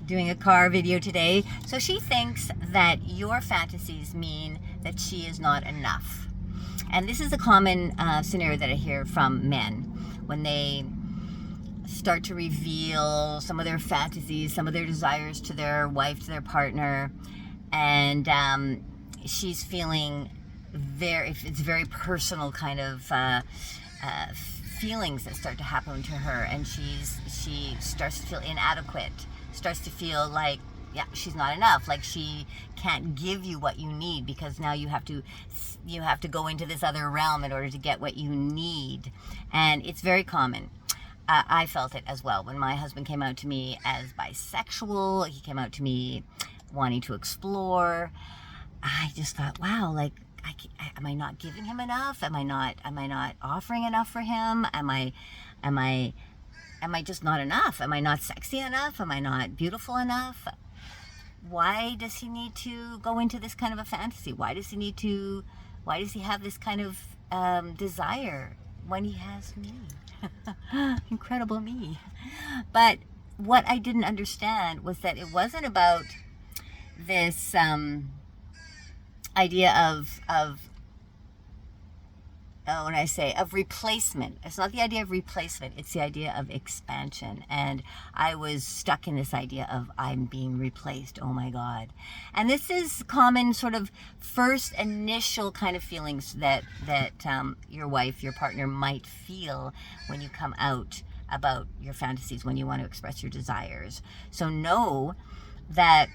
doing a car video today. So she thinks that your fantasies mean that she is not enough. And this is a common scenario that I hear from men when they start to reveal some of their fantasies, some of their desires to their wife, to their partner. And she's feeling it's very personal kind of feelings that start to happen to her, and she starts to feel inadequate, starts to feel like, yeah, she's not enough, like she can't give you what you need, because now you have to go into this other realm in order to get what you need. And it's very common. I felt it as well when my husband came out to me as bisexual. He came out to me wanting to explore. I just thought, wow, like, am I not giving him enough? Am I not offering enough for him? Am I just not enough? Am I not sexy enough? Am I not beautiful enough? Why does he need to go into this kind of a fantasy? Why does he have this kind of desire when he has me? Incredible me. But what I didn't understand was that it wasn't about this idea of replacement. It's not the idea of replacement, it's the idea of expansion. And I was stuck in this idea of I'm being replaced. Oh my God. And this is common sort of first initial kind of feelings that your wife, your partner might feel when you come out about your fantasies, when you want to express your desires. So know that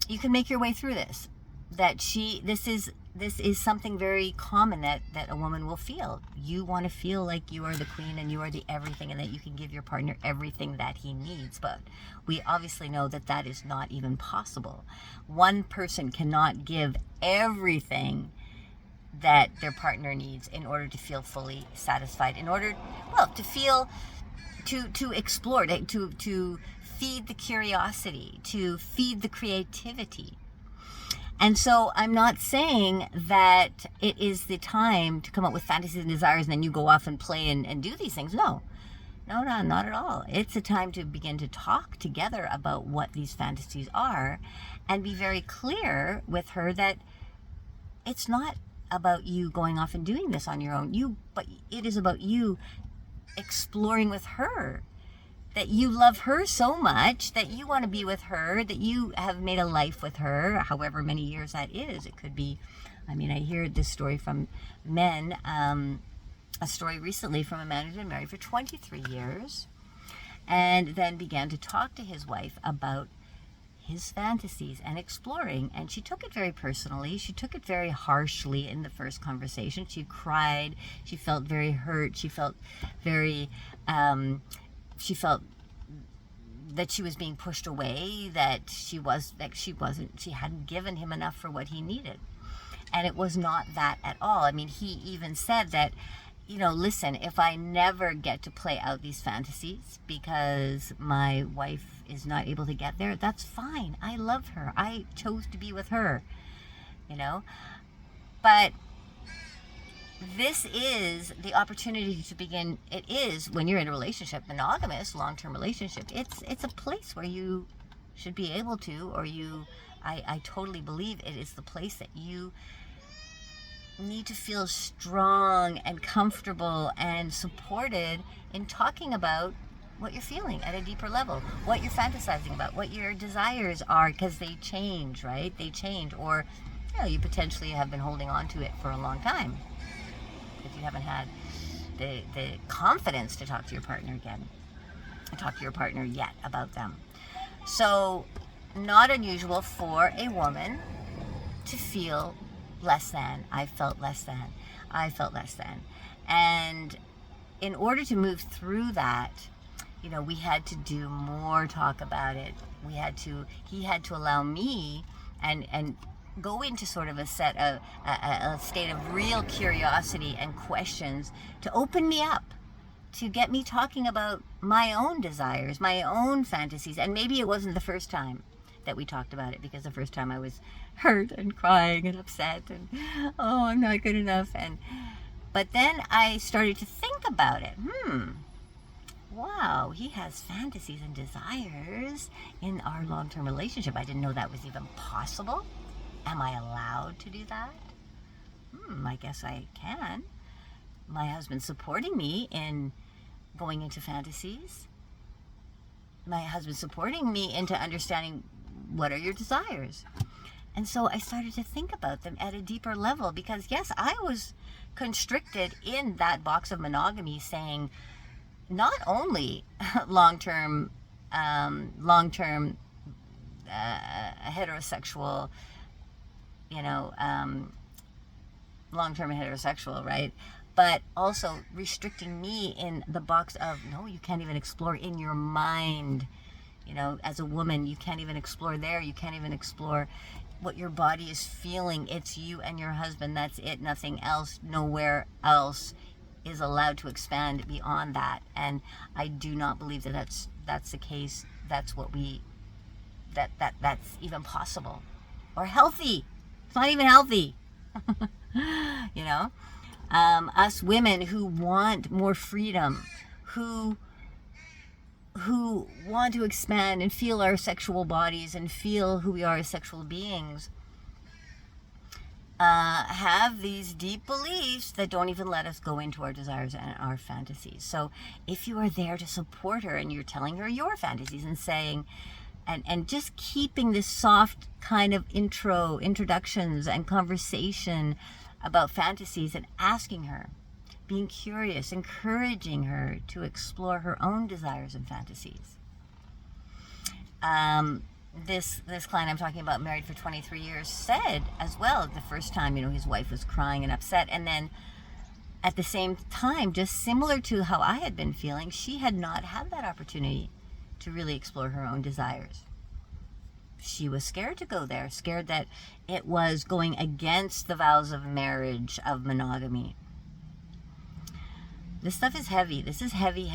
you can make your way through this. That this is something very common that a woman will feel. You want to feel like you are the queen and you are the everything, and that you can give your partner everything that he needs. But we obviously know that that is not even possible. One person cannot give everything that their partner needs in order to feel fully satisfied, in order, well, to feel, to explore, to feed the curiosity, to feed the creativity. And so I'm not saying that it is the time to come up with fantasies and desires and then you go off and play and do these things. No, not at all. It's a time to begin to talk together about what these fantasies are and be very clear with her that it's not about you going off and doing this on your own, but it is about you exploring with her. That you love her so much, that you want to be with her, that you have made a life with her, however many years that is. It could be, I hear this story from men, a story recently from a man who's been married for 23 years, and then began to talk to his wife about his fantasies and exploring. And she took it very personally. She took it very harshly in the first conversation. She cried. She felt very hurt. She felt very... she felt that she was being pushed away, that she hadn't given him enough for what he needed. And it was not that at all. He even said that, listen, if I never get to play out these fantasies because my wife is not able to get there, that's fine. I love her. I chose to be with her, But this is the opportunity to begin. It is, when you're in a relationship, monogamous, long-term relationship, it's a place where you should be able to, I totally believe it is the place that you need to feel strong and comfortable and supported in talking about what you're feeling at a deeper level, what you're fantasizing about, what your desires are, because they change, right? They change, or you potentially have been holding on to it for a long time. If you haven't had the confidence to talk to your partner again, talk to your partner yet about them. So, not unusual for a woman to feel less than. I felt less than. And in order to move through that, we had to do more talk about it. He had to allow me and go into sort of a state of real curiosity and questions to open me up, to get me talking about my own desires, my own fantasies. And maybe it wasn't the first time that we talked about it, because the first time I was hurt and crying and upset and, oh, I'm not good enough. But then I started to think about it. wow, he has fantasies and desires in our long-term relationship. I didn't know that was even possible. Am I allowed to do that? I guess I can. My husband's supporting me in going into fantasies. My husband's supporting me into understanding what are your desires. And so I started to think about them at a deeper level, because yes, I was constricted in that box of monogamy, saying not only long-term heterosexual, long-term heterosexual, right? But also restricting me in the box of, no, you can't even explore in your mind. As a woman, you can't even explore there. You can't even explore what your body is feeling. It's you and your husband. That's it. Nothing else. Nowhere else is allowed to expand beyond that. And I do not believe that that's the case. That's that's even possible or healthy. It's not even healthy. Us women who want more freedom, who want to expand and feel our sexual bodies and feel who we are as sexual beings, have these deep beliefs that don't even let us go into our desires and our fantasies. So if you are there to support her and you're telling her your fantasies and saying, and just keeping this soft kind of introductions and conversation about fantasies, and asking her, being curious, encouraging her to explore her own desires and fantasies. This client I'm talking about, married for 23 years, said as well, the first time, his wife was crying and upset, and then at the same time, just similar to how I had been feeling, she had not had that opportunity to really explore her own desires. She was scared to go there, scared that it was going against the vows of marriage, of monogamy. This stuff is heavy. This is heavy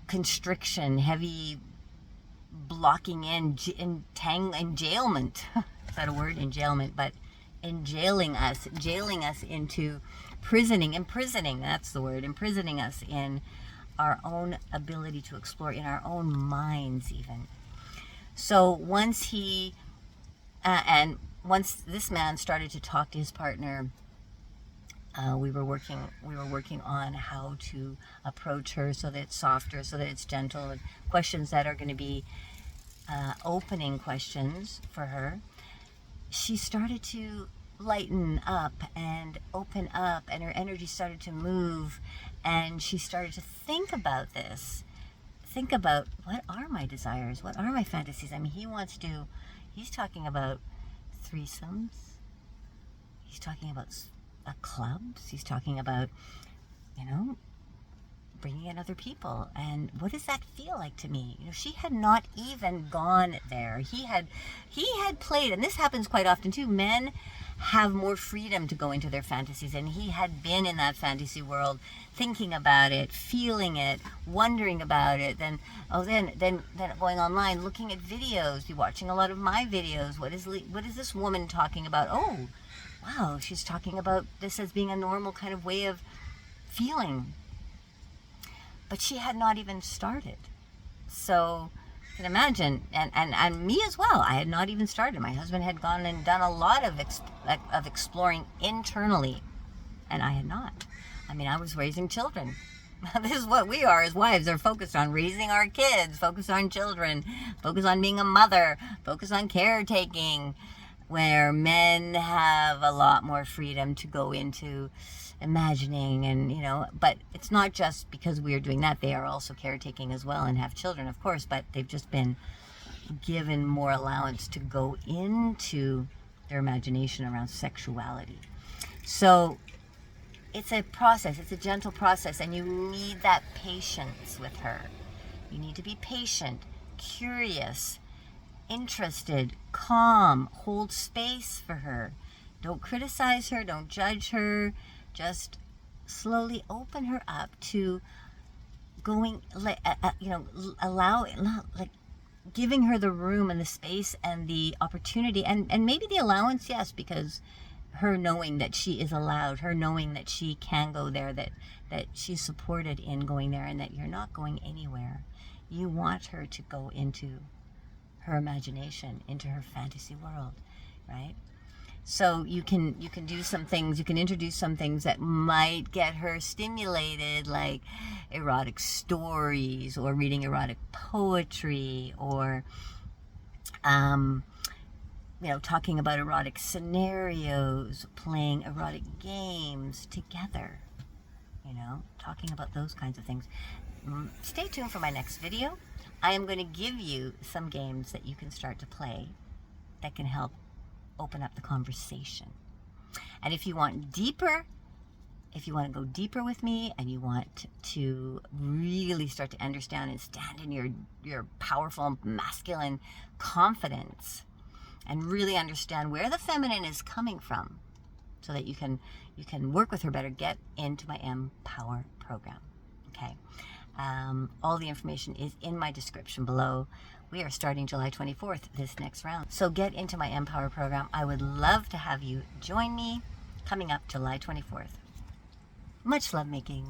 constriction, heavy blocking in, enjailment. Is that a word? Enjailment, but jailing us into imprisoning, that's the word, imprisoning us in our own ability to explore, in our own minds even. So once this man started to talk to his partner, we were working on how to approach her so that it's softer, so that it's gentle, and questions that are going to be opening questions for her. She started to lighten up and open up, and her energy started to move, and she started to think about this. Think about, what are my desires? What are my fantasies? I mean, he's talking about threesomes. He's talking about clubs. He's talking about, bringing in other people. And what does that feel like to me? She had not even gone there. He had played, and this happens quite often too. Men have more freedom to go into their fantasies, and he had been in that fantasy world, thinking about it, feeling it, wondering about it, then going online, looking at videos, be watching a lot of my videos. What is this woman talking about? Oh, wow, she's talking about this as being a normal kind of way of feeling. But she had not even started. So you can imagine, and me as well, I had not even started. My husband had gone and done a lot of exploring internally, and I had not. I mean, I was raising children. This is what we are as wives. Are focused on raising our kids, focused on children, focused on being a mother, focused on caretaking, where men have a lot more freedom to go into imagining, and but it's not just because we are doing that. They are also caretaking as well and have children, of course, but they've just been given more allowance to go into their imagination around sexuality. So it's a process, it's a gentle process, and you need that patience with her. You need to be patient, curious, interested, calm, hold space for her. Don't criticize her, don't judge her. Just slowly open her up to going, giving her the room and the space and the opportunity, and maybe the allowance, yes, because her knowing that she is allowed, her knowing that she can go there, that she's supported in going there, and that you're not going anywhere. You want her to go into her imagination, into her fantasy world, right? So you can do some things, you can introduce some things that might get her stimulated, like erotic stories, or reading erotic poetry, or talking about erotic scenarios, playing erotic games together, talking about those kinds of things. Stay tuned for my next video. I am going to give you some games that you can start to play that can help open up the conversation. And if you want deeper, if you want to go deeper with me, and you want to really start to understand and stand in your powerful masculine confidence, and really understand where the feminine is coming from, so that you can work with her better, get into my Empower program. Okay. All the information is in my description below. We are starting July 24th, this next round. So get into my Empower program. I would love to have you join me coming up July 24th. Much love making.